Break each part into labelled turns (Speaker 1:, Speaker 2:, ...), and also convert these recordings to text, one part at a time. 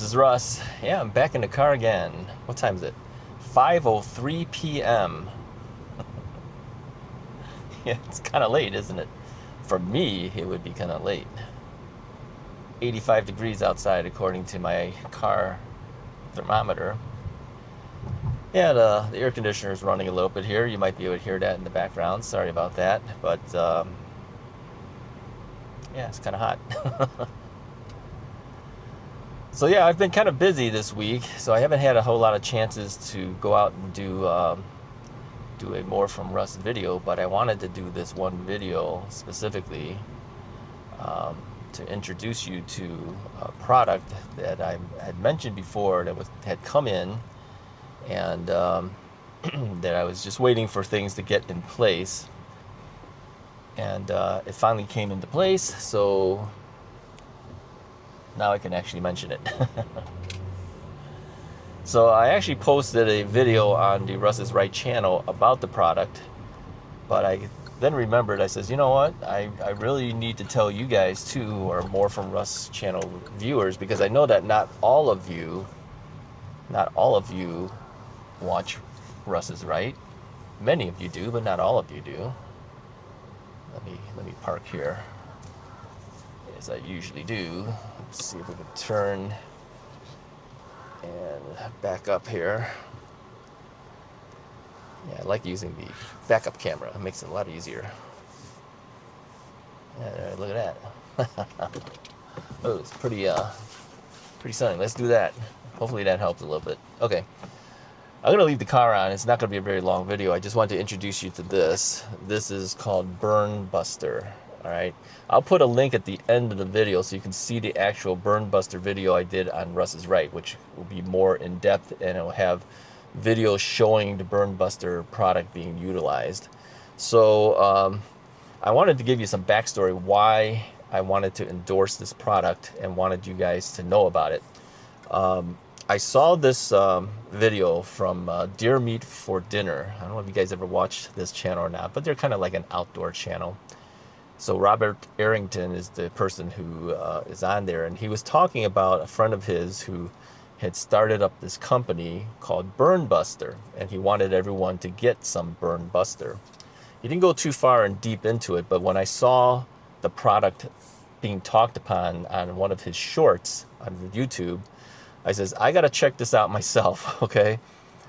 Speaker 1: This is Russ. Yeah, I'm back in the car again. What time is it? 5:03 p.m. Yeah, it's kind of late, isn't it? For me, it would be kind of late. 85 degrees outside according to my car thermometer. Yeah, the air conditioner is running a little bit here. You might be able to hear that in the background. Sorry about that. But yeah, it's kind of hot. So yeah, I've been kind of busy this week, so I haven't had a whole lot of chances to go out and do a more from Russ video, but I wanted to do this one video specifically to introduce you to a product that I had mentioned before that had come in, and that I was just waiting for things to get in place, and it finally came into place, so now I can actually mention it. So I actually posted a video on the Russ is Right channel about the product, but I then remembered, I says, you know what, I really need to tell you guys too, who are more from Russ channel viewers, because I know that not all of you watch Russ is Right. Many of you do, but not all of you do. Let me park here, as I usually do. Let's see if we can turn and back up here. Yeah, I like using the backup camera. It makes it a lot easier. Yeah, look at that. Oh, it's pretty sunny. Let's do that. Hopefully that helped a little bit. Okay. I'm going to leave the car on. It's not going to be a very long video. I just wanted to introduce you to this. This is called BurnBuster. All right. I'll put a link at the end of the video so you can see the actual BurnBuster video I did on Russ is Right, which will be more in depth, and it will have videos showing the BurnBuster product being utilized. So I wanted to give you some backstory why I wanted to endorse this product and wanted you guys to know about it. I saw this video from Deer Meat for Dinner. I don't know if you guys ever watched this channel or not, but they're kind of like an outdoor channel. So Robert Arrington is the person who is on there, and he was talking about a friend of his who had started up this company called BurnBuster, and he wanted everyone to get some BurnBuster. He didn't go too far and deep into it, but when I saw the product being talked upon on one of his shorts on YouTube, I says, I got to check this out myself, okay?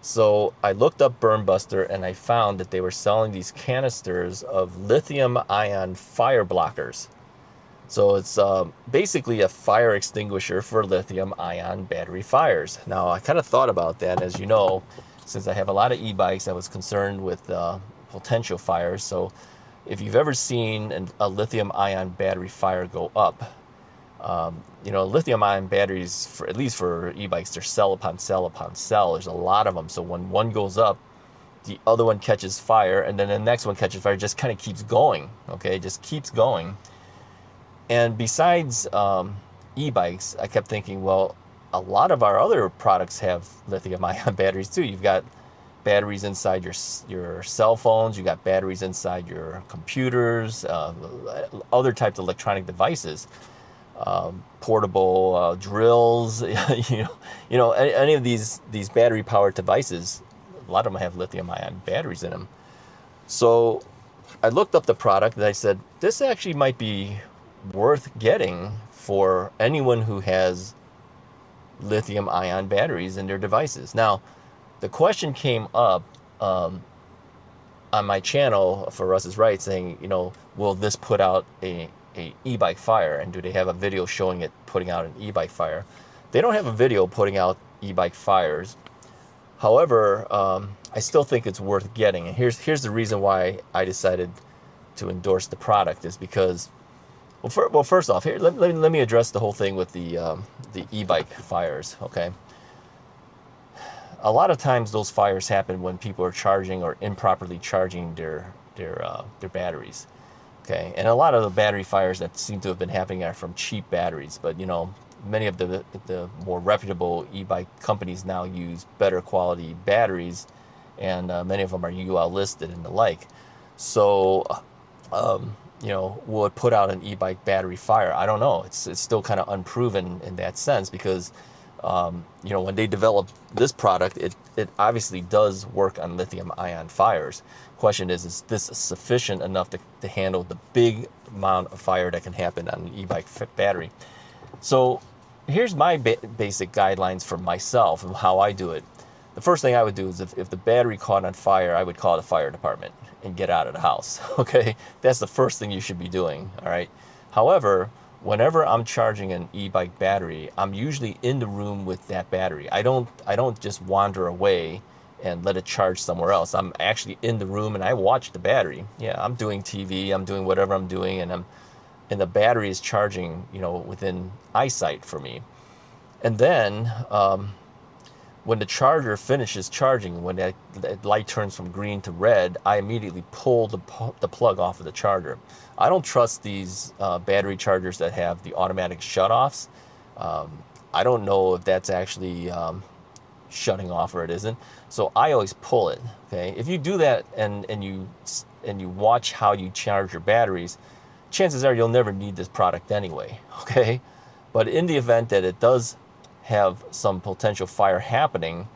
Speaker 1: So I looked up BurnBuster, and I found that they were selling these canisters of lithium-ion fire blockers. So it's basically a fire extinguisher for lithium-ion battery fires. Now, I kind of thought about that, as you know, since I have a lot of e-bikes, I was concerned with potential fires. So if you've ever seen a lithium-ion battery fire go up, you know, lithium-ion batteries, for at least for e-bikes, they're cell upon cell upon cell. There's a lot of them. So when one goes up, the other one catches fire, and then the next one catches fire. It just kind of keeps going, okay? It just keeps going. And besides e-bikes, I kept thinking, well, a lot of our other products have lithium-ion batteries too. You've got batteries inside your cell phones. You've got batteries inside your computers, other types of electronic devices. Portable drills, you know, any of these battery powered devices, a lot of them have lithium-ion batteries in them. So I looked up the product and I said, this actually might be worth getting for anyone who has lithium-ion batteries in their devices. Now, the question came up on my channel for Russ is Right, saying, you know, will this put out a e-bike fire, and do they have a video showing it putting out an e-bike fire? They don't have a video putting out e-bike fires. However, I still think it's worth getting, and here's the reason why I decided to endorse the product is because, well, first off, here let me address the whole thing with the e-bike fires. Okay, a lot of times those fires happen when people are charging or improperly charging their batteries. Okay, and a lot of the battery fires that seem to have been happening are from cheap batteries, but you know, many of the more reputable e-bike companies now use better quality batteries, and many of them are UL listed and the like. So, you know, will it put out an e-bike battery fire? I don't know. It's still kind of unproven in that sense, because you know, when they developed this product, it obviously does work on lithium-ion fires. Question is this sufficient enough to handle the big amount of fire that can happen on an e-bike battery? So here's my basic guidelines for myself and how I do it. The first thing I would do is if the battery caught on fire, I would call the fire department and get out of the house. Okay, that's the first thing you should be doing. All right. However, whenever I'm charging an e-bike battery, I'm usually in the room with that battery. I don't just wander away and let it charge somewhere else. I'm actually in the room and I watch the battery. Yeah, I'm doing TV, I'm doing whatever I'm doing, and the battery is charging, you know, within eyesight for me. And then when the charger finishes charging, when that light turns from green to red, I immediately pull the plug off of the charger. I don't trust these battery chargers that have the automatic shutoffs. I don't know if that's actually shutting off or it isn't. So I always pull it. Okay, if you do that and you watch how you charge your batteries, chances are you'll never need this product anyway. Okay, but in the event that it does have some potential fire happening,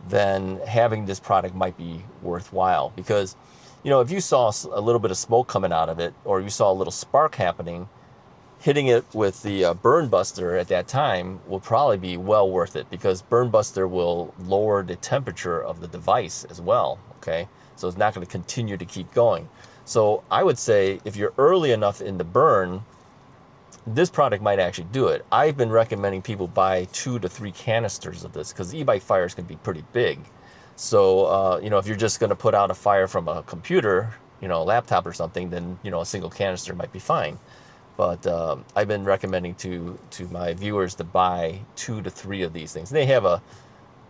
Speaker 1: then having this product might be worthwhile, because, you know, if you saw a little bit of smoke coming out of it, or you saw a little spark happening, hitting it with the BurnBuster at that time will probably be well worth it, because BurnBuster will lower the temperature of the device as well. Okay, so it's not going to continue to keep going. So I would say if you're early enough in the burn, this product might actually do it. I've been recommending people buy 2 to 3 canisters of this, because e-bike fires can be pretty big. So, you know, if you're just going to put out a fire from a computer, you know, a laptop or something, then, you know, a single canister might be fine. But I've been recommending to my viewers to buy 2 to 3 of these things. They have a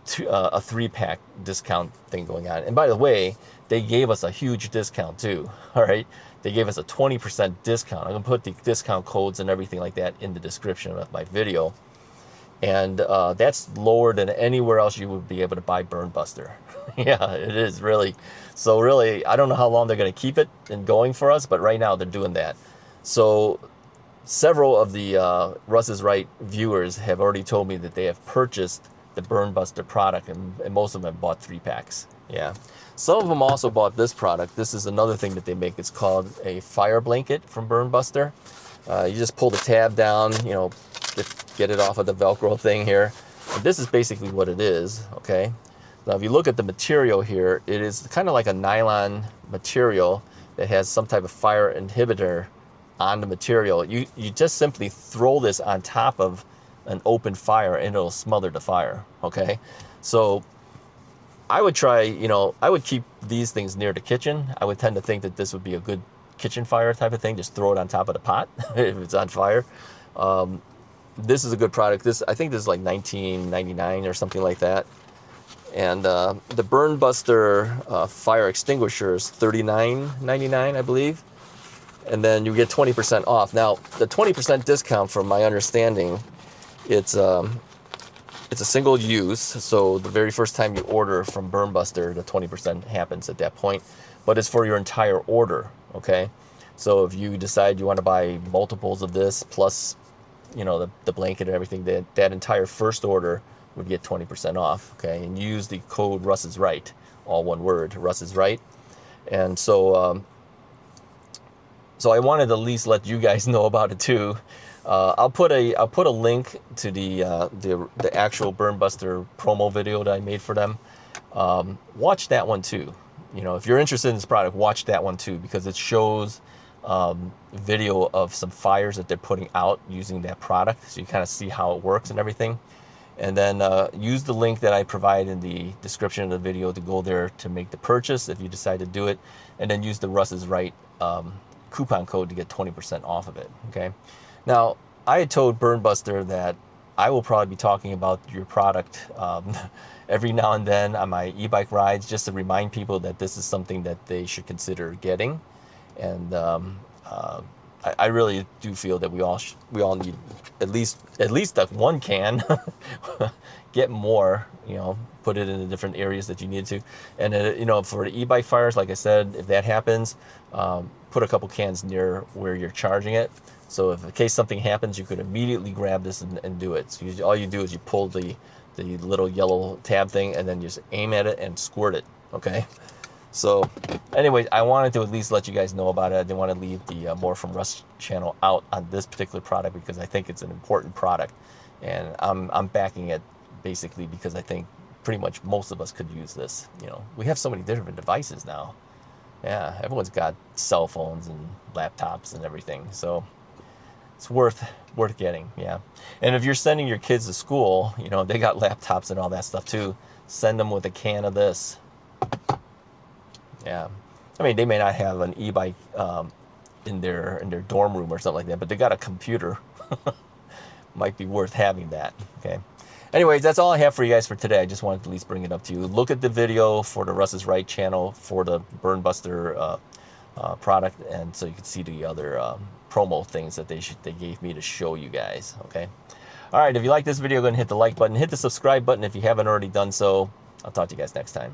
Speaker 1: 3-pack discount thing going on. And by the way, they gave us a huge discount too. All right, they gave us a 20% discount. I'm gonna put the discount codes and everything like that in the description of my video. And that's lower than anywhere else you would be able to buy BurnBuster. Yeah, it is really. So really, I don't know how long they're gonna keep it and going for us, but right now they're doing that. So several of the Russ is Right viewers have already told me that they have purchased the BurnBuster product, and most of them have bought 3-packs. Yeah, some of them also bought this product. This is another thing that they make. It's called a fire blanket from BurnBuster. You just pull the tab down, you know, get it off of the Velcro thing here. And this is basically what it is. Okay, now if you look at the material here, it is kind of like a nylon material that has some type of fire inhibitor on the material. You just simply throw this on top of an open fire and it'll smother the fire. Okay, so I would try, you know, I would keep these things near the kitchen. I would tend to think that this would be a good kitchen fire type of thing. Just throw it on top of the pot if it's on fire. This is a good product. I think this is like $19.99 or something like that. And the BurnBuster fire extinguisher is $39.99, I believe. And then you get 20% off. Now, the 20% discount, from my understanding, it's a single use. So the very first time you order from BurnBuster, the 20% happens at that point. But it's for your entire order. Okay, so if you decide you want to buy multiples of this plus, you know, the blanket and everything, that entire first order would get 20% off. Okay, and use the code Russ is Right, all one word, Russ is Right. And so so I wanted to at least let you guys know about it too. I'll put a link to the actual BurnBuster promo video that I made for them. Watch that one too. You know, if you're interested in this product, watch that one too, because it shows video of some fires that they're putting out using that product, so you kind of see how it works and everything. And then use the link that I provide in the description of the video to go there to make the purchase if you decide to do it, and then use the Russ is Right coupon code to get 20% off of it. Okay. Now, I had told BurnBuster that I will probably be talking about your product every now and then on my e-bike rides, just to remind people that this is something that they should consider getting. And I really do feel that we all need at least that one can. Get more, you know, put it in the different areas that you need to. And you know, for the e-bike fires, like I said, if that happens, put a couple cans near where you're charging it. So if in case something happens, you could immediately grab this and do it. So all you do is you pull the little yellow tab thing and then just aim at it and squirt it, okay? So anyways, I wanted to at least let you guys know about it. I didn't want to leave the More From Russ channel out on this particular product because I think it's an important product. And I'm backing it basically because I think pretty much most of us could use this. You know, we have so many different devices now. Yeah, everyone's got cell phones and laptops and everything. So it's worth getting, yeah. And if you're sending your kids to school, you know, they got laptops and all that stuff too. Send them with a can of this. Yeah, I mean, they may not have an e-bike in their dorm room or something like that, but they got a computer. Might be worth having that. Okay. Anyways, that's all I have for you guys for today. I just wanted to at least bring it up to you. Look at the video for the Russ is Right channel for the BurnBuster product, and so you can see the other promo things that they gave me to show you guys. Okay. All right. If you like this video, go ahead and hit the like button, hit the subscribe button if you haven't already done so. I'll talk to you guys next time.